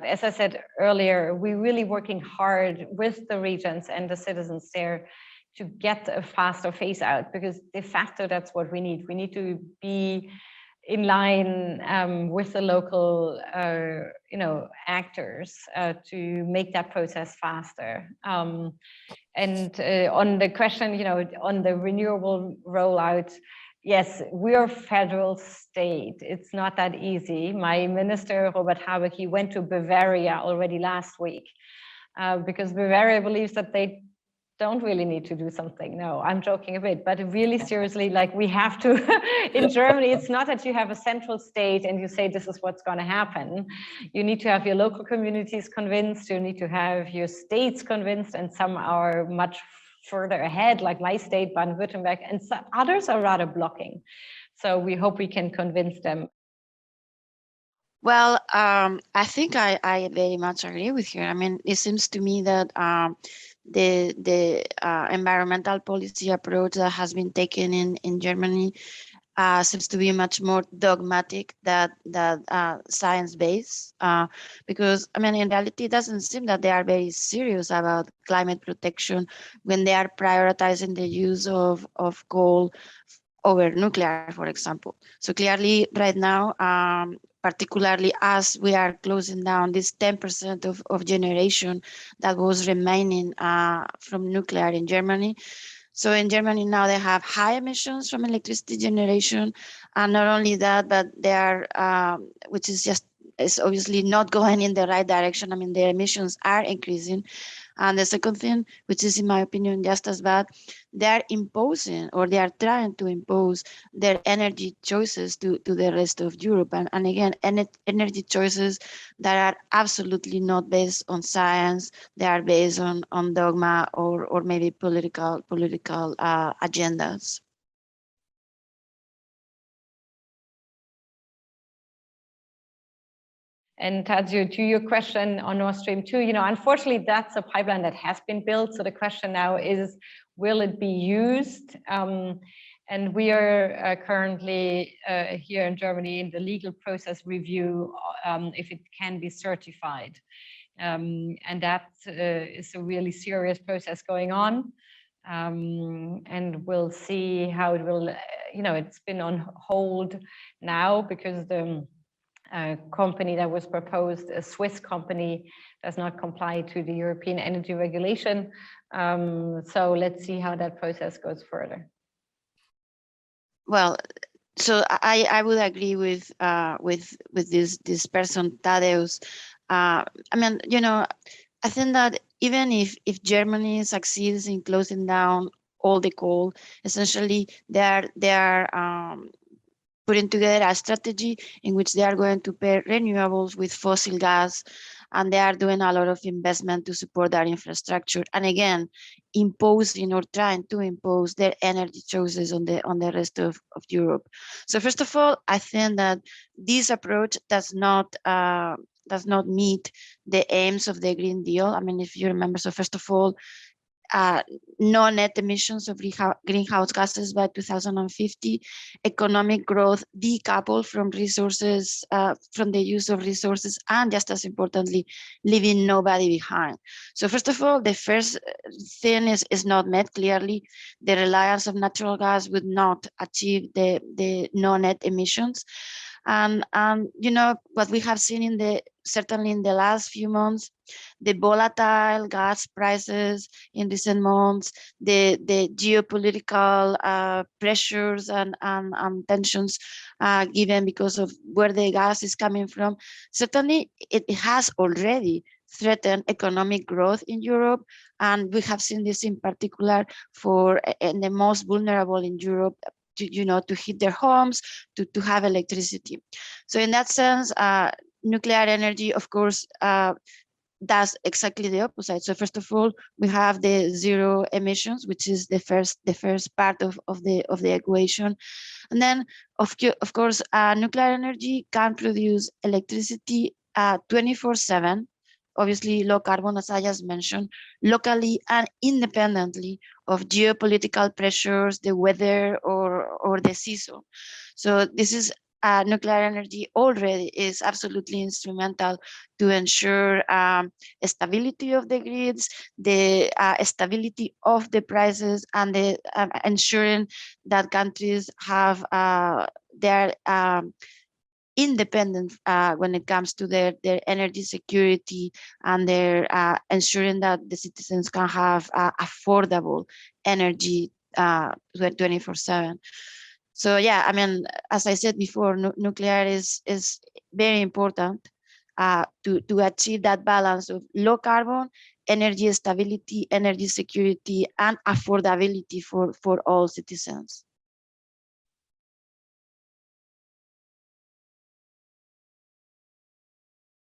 As I said earlier, we're really working hard with the regions and the citizens there to get a faster phase out, because de facto that's what we need. We need to be in line with the local, actors to make that process faster. And on the question, on the renewable rollout, yes, we are federal state. It's not that easy. My minister, Robert Habeck, he went to Bavaria already last week because Bavaria believes that they don't really need to do something. No, I'm joking a bit, but really seriously, like we have to, in Germany, it's not that you have a central state and you say, this is what's going to happen. You need to have your local communities convinced, you need to have your states convinced, and some are much further ahead, like my state, Baden-Württemberg, and some others are rather blocking. So we hope we can convince them. Well, I think I very much agree with her. I mean, it seems to me that the environmental policy approach that has been taken in Germany seems to be much more dogmatic than science-based, because I mean, in reality, it doesn't seem that they are very serious about climate protection when they are prioritizing the use of coal over nuclear, for example. So clearly, right now, particularly as we are closing down this 10% of generation that was remaining from nuclear in Germany. So in Germany now they have high emissions from electricity generation, and not only that, but they are, which is obviously not going in the right direction. I mean, their emissions are increasing. And the second thing, which is in my opinion just as bad, they are imposing, or they are trying to impose, their energy choices to the rest of Europe. And again, energy choices that are absolutely not based on science. They are based on dogma or maybe political agendas. And Tadzio, to your question on Nord Stream 2, unfortunately, that's a pipeline that has been built. So the question now is, will it be used? And we are currently here in Germany in the legal process review if it can be certified. And that is a really serious process going on. And we'll see how it will, it's been on hold now because the company that was proposed, a Swiss company, does not comply to the European energy regulation. So let's see how that process goes further. Well, so I would agree with this person Tadeusz. I mean, I think that even if Germany succeeds in closing down all the coal, essentially they are putting together a strategy in which they are going to pair renewables with fossil gas, and they are doing a lot of investment to support that infrastructure. And again, imposing or trying to impose their energy choices on the rest of Europe. So first of all, I think that this approach does not meet the aims of the Green Deal. I mean, if you remember, so first of all, no net emissions of greenhouse gases by 2050, economic growth decoupled from resources, from the use of resources, and just as importantly, leaving nobody behind. So first of all, the first thing is not met clearly. The reliance of natural gas would not achieve the no net emissions. And what we have seen certainly in the last few months, the volatile gas prices in recent months, the geopolitical pressures and tensions given because of where the gas is coming from, certainly it has already threatened economic growth in Europe. And we have seen this in particular for the most vulnerable in Europe, to heat their homes, to have electricity. So in that sense, nuclear energy, of course, does exactly the opposite. So first of all, we have the zero emissions, which is the first part of the equation. And then of course, nuclear energy can produce electricity 24/7, obviously low carbon, as I just mentioned, locally and independently of geopolitical pressures, the weather or the season. So this is nuclear energy already is absolutely instrumental to ensure stability of the grids, the stability of the prices, and the ensuring that countries have their independent when it comes to their energy security, and their ensuring that the citizens can have affordable energy 24/7. So yeah, I mean, as I said before, nuclear is very important to achieve that balance of low carbon, energy stability, energy security, and affordability for all citizens.